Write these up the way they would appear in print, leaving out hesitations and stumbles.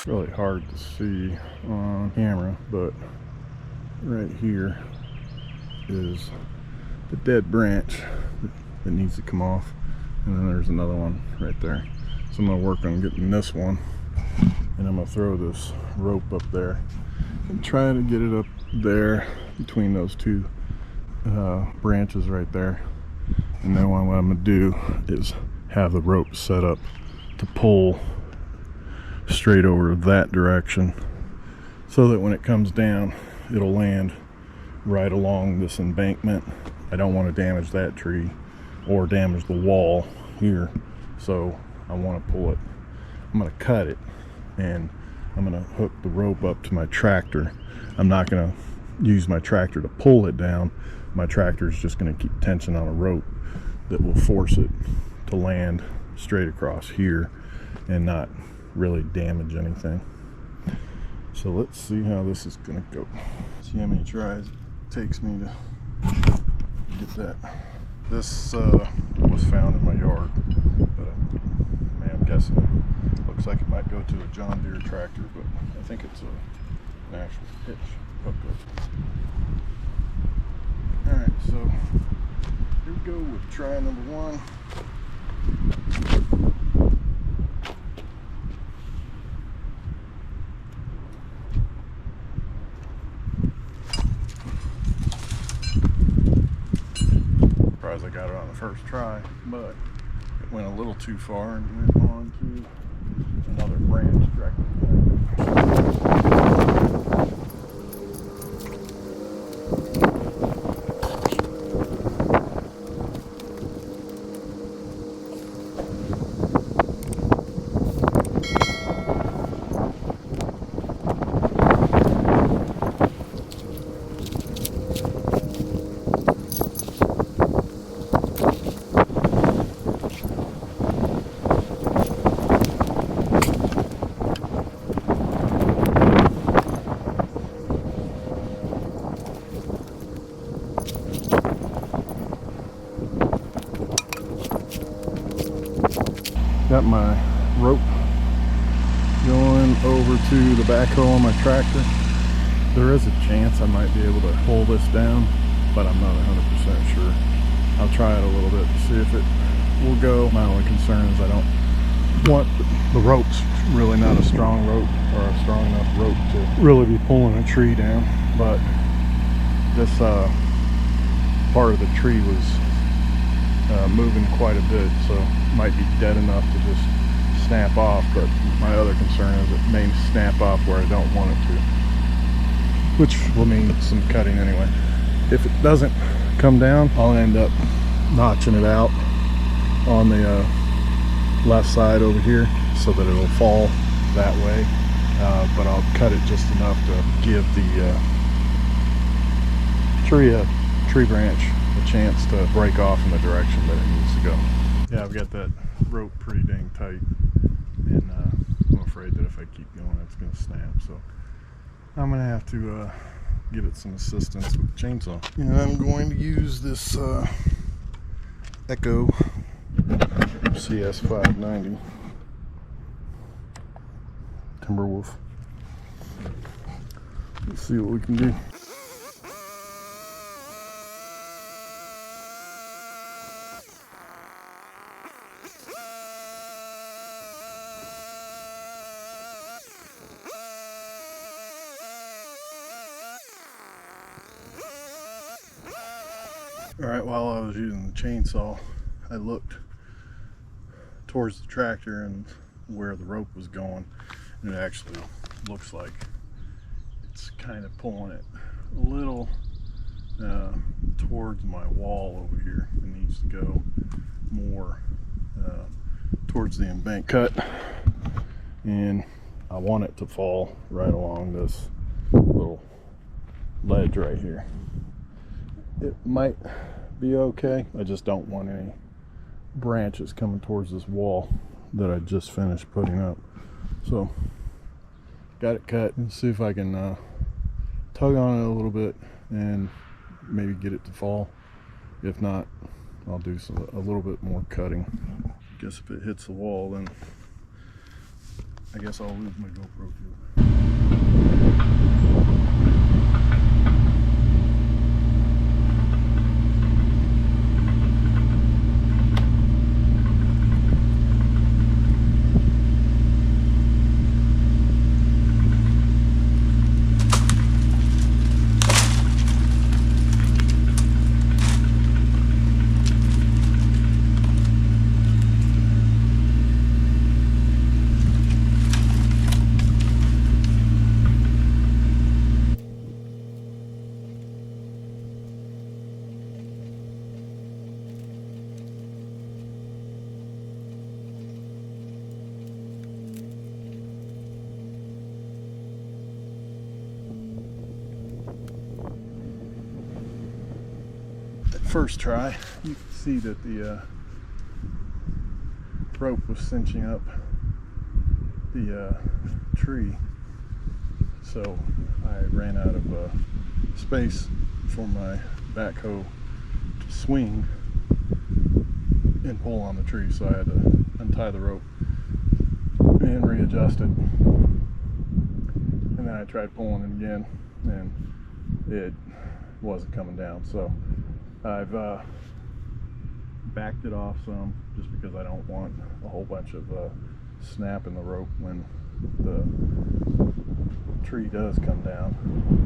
Really hard to see on camera, but right here is the dead branch that needs to come off, and then there's another one right there. So I'm going to work on getting this one, and I'm going to throw this rope up there and try to get it up there between those two branches right there. And then what I'm going to do is have the rope set up to pull straight over that direction, so that when it comes down, it'll land right along this embankment. I don't want to damage that tree or damage the wall here, so I want to pull it. I'm going to cut it, and I'm going to hook the rope up to my tractor. I'm not going to use my tractor to pull it down. My tractor is just going to keep tension on a rope that will force it to land straight across here and not really damage anything. So let's see how this is going to go. See how many tries it takes me to get that. This was found in my yard, but I'm guessing it looks like it might go to a John Deere tractor, but I think it's an actual hitch hookup. Alright, so here we go with try number one. Surprised I got it on the first try, but it went a little too far and went on to another branch directly behind it. Got my rope going over to the backhoe on my tractor. There is a chance I might be able to pull this down, but I'm not 100% sure. I'll try it a little bit to see if it will go. My only concern is I don't want the rope's really not a strong rope, or a strong enough rope to really be pulling a tree down. But this part of the tree was moving quite a bit, so it might be dead enough to just snap off, but my other concern is it may snap off where I don't want it to, which will mean some cutting anyway. If it doesn't come down, I'll end up notching it out on the left side over here so that it'll fall that way, but I'll cut it just enough to give the tree branch a chance to break off in the direction that it needs to go. Yeah, I've got that rope pretty dang tight, and I'm afraid that if I keep going it's going to snap, so I'm going to have to give it some assistance with the chainsaw. And I'm going to use this Echo CS590 Timberwolf. Let's see what we can do. Alright, while I was using the chainsaw, I looked towards the tractor and where the rope was going, and it actually looks like it's kind of pulling it a little towards my wall over here. It needs to go more towards the embankment cut, and I want it to fall right along this little ledge right here. It might be okay. I just don't want any branches coming towards this wall that I just finished putting up. So got it cut, and see if I can tug on it a little bit and maybe get it to fall. If not, I'll do a little bit more cutting. Guess if it hits the wall, then I guess I'll lose my GoPro too. First try, you can see that the rope was cinching up the tree, so I ran out of space for my backhoe to swing and pull on the tree, so I had to untie the rope and readjust it, and then I tried pulling it again and it wasn't coming down, so I've backed it off some just because I don't want a whole bunch of snap in the rope when the tree does come down.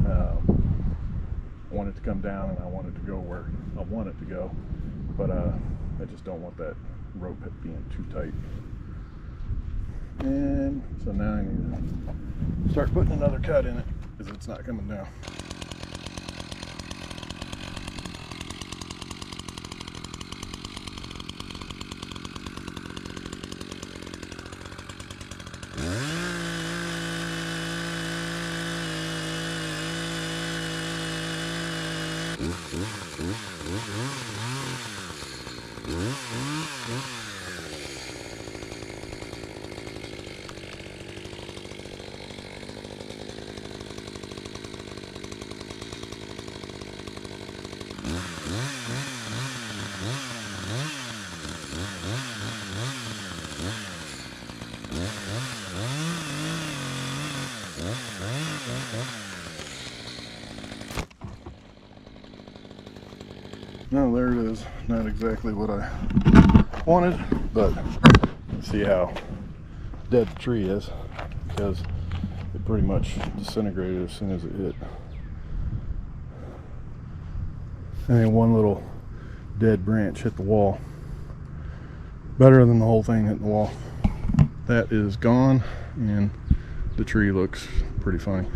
I want it to come down and I want it to go where I want it to go, but I just don't want that rope being too tight. And so now I need to start putting another cut in it because it's not coming down. No, there it is. Not exactly what I wanted, but see how dead the tree is, because it pretty much disintegrated as soon as it hit. And then one little dead branch hit the wall. Better than the whole thing hitting the wall. That is gone, and the tree looks pretty funny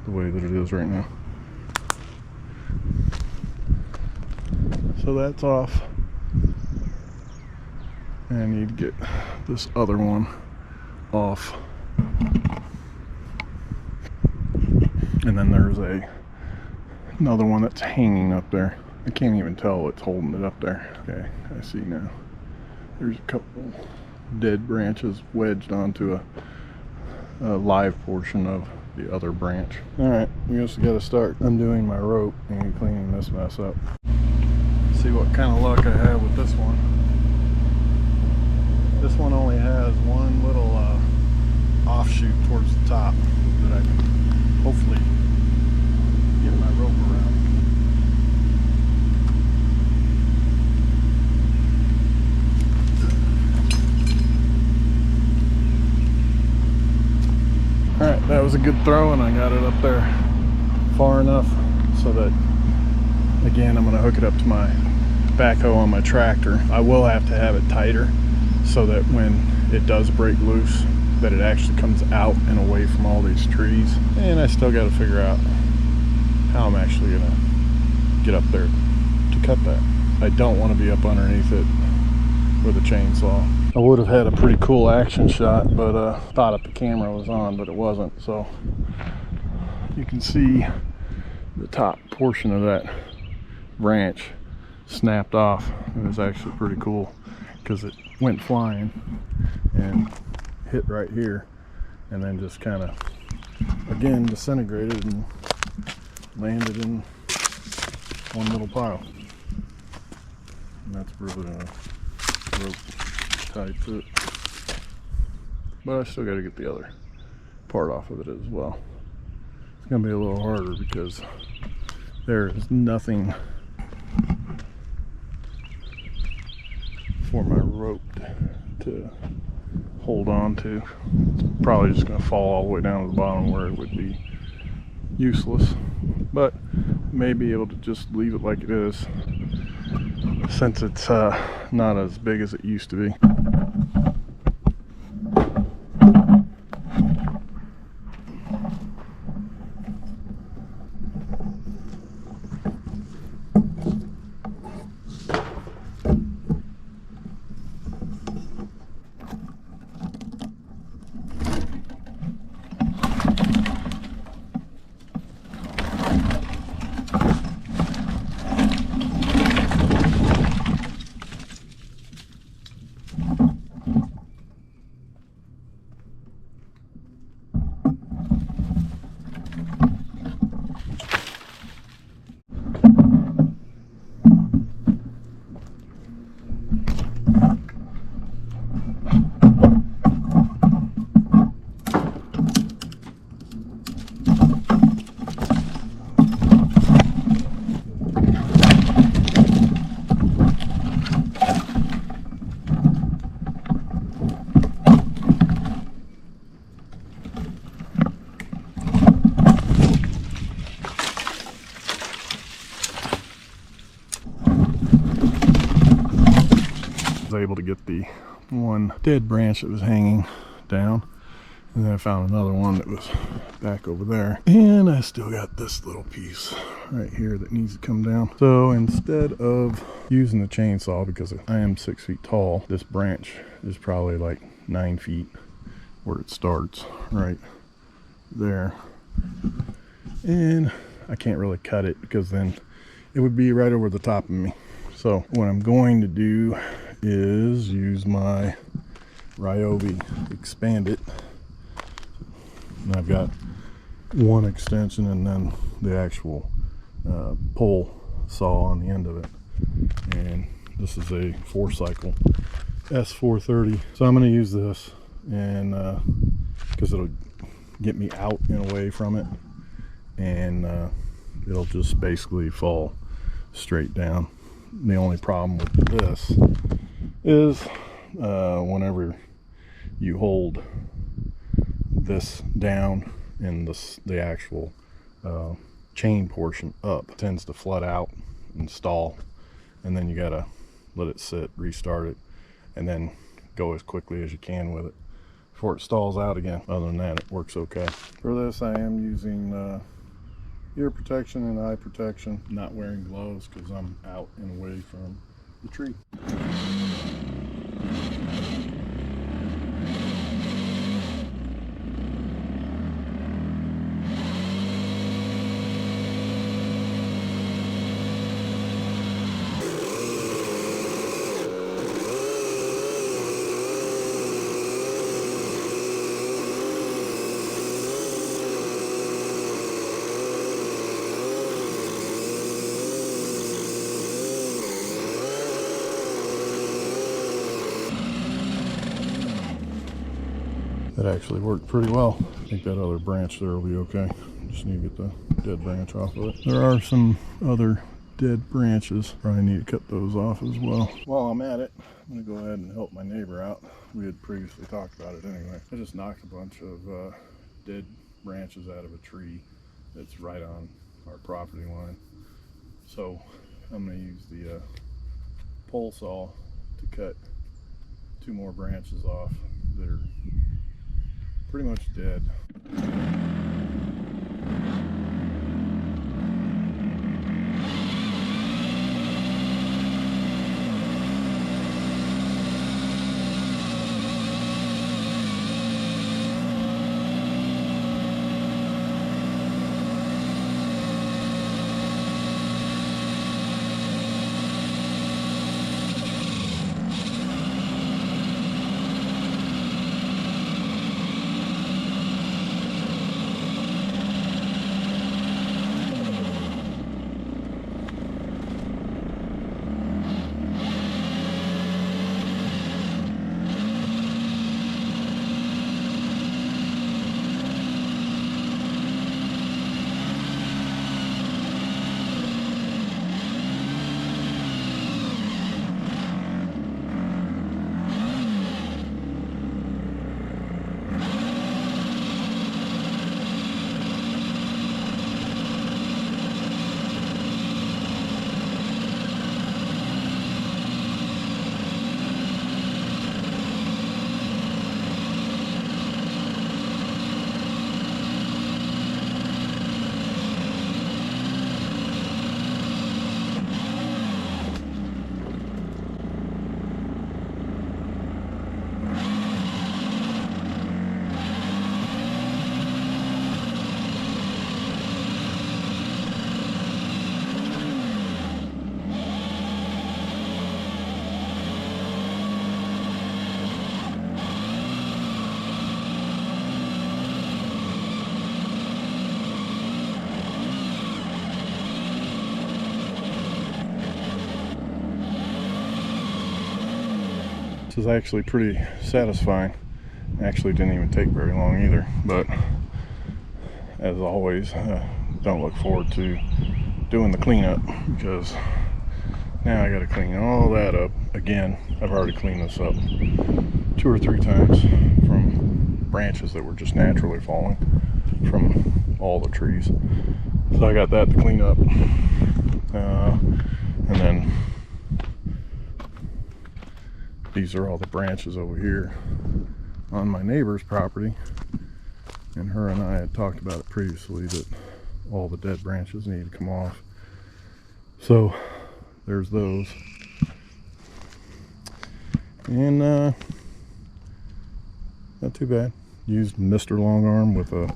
the way that it is right now. So that's off, and I need to get this other one off. And then there's another one that's hanging up there. I can't even tell what's holding it up there. Okay, I see now. There's a couple dead branches wedged onto a live portion of the other branch. Alright, we just gotta start undoing my rope and cleaning this mess up. See what kind of luck I have with this one. This one only has one little offshoot towards the top that I can hopefully get my rope around. Alright, that was a good throw, and I got it up there far enough so that, again, I'm going to hook it up to my backhoe on my tractor. I will have to have it tighter so that when it does break loose, that it actually comes out and away from all these trees. And I still got to figure out how I'm actually going to get up there to cut that. I don't want to be up underneath it with a chainsaw. I would have had a pretty cool action shot, but thought if the camera was on, but it wasn't. So you can see the top portion of that branch snapped off. It was actually pretty cool because it went flying and hit right here, and then just kind of again disintegrated and landed in one little pile. And that's really a rope tied to it. but I still got to get the other part off of it as well. It's gonna be a little harder because there is nothing for my rope to hold on to. It's probably just gonna fall all the way down to the bottom where it would be useless, but may be able to just leave it like it is since it's not as big as it used to be. Was able to get the one dead branch that was hanging down, and then I found another one that was back over there, and I still got this little piece right here that needs to come down. So instead of using the chainsaw, because I am 6 feet tall, this branch is probably like 9 feet where it starts right there, and I can't really cut it because then it would be right over the top of me. So what I'm going to do is use my Ryobi Expand It, and I've got one extension and then the actual pole saw on the end of it, and this is a 4-cycle S430. So I'm going to use this, and because it'll get me out and away from it, and it'll just basically fall straight down. The only problem with this is whenever you hold this down and the actual chain portion up, it tends to flood out and stall, and then you gotta let it sit, restart it, and then go as quickly as you can with it before it stalls out again. Other than that, it works okay. For this, I am using ear protection and eye protection, not wearing gloves because I'm out and away from the tree. That actually worked pretty well. I think that other branch there will be okay. Just need to get the dead branch off of it. There are some other dead branches. Probably need to cut those off as well. While I'm at it, I'm gonna go ahead and help my neighbor out. We had previously talked about it anyway. I just knocked a bunch of dead branches out of a tree that's right on our property line. So I'm gonna use the pole saw to cut 2 more branches off that are pretty much dead. is actually pretty satisfying. Actually didn't even take very long either, but as always, don't look forward to doing the cleanup, because now I got to clean all that up again. I've already cleaned this up 2 or 3 times from branches that were just naturally falling from all the trees. So I got that to clean up, and then these are all the branches over here on my neighbor's property, and her and I had talked about it previously that all the dead branches need to come off. So there's those, and not too bad. Used Mr. Long Arm with a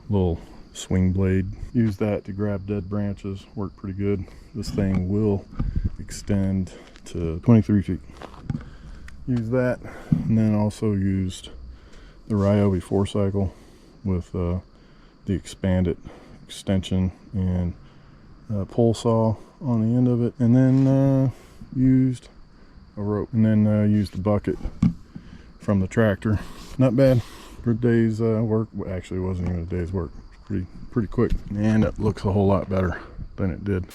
little swing blade. Used that to grab dead branches. Worked pretty good. This thing will extend to 23 feet. Used that, and then also used the Ryobi 4-cycle with the expanded extension and pole saw on the end of it, and then used a rope, and then used the bucket from the tractor. Not bad for a day's work. Well, actually, it wasn't even a day's work. Pretty quick, and it looks a whole lot better than it did.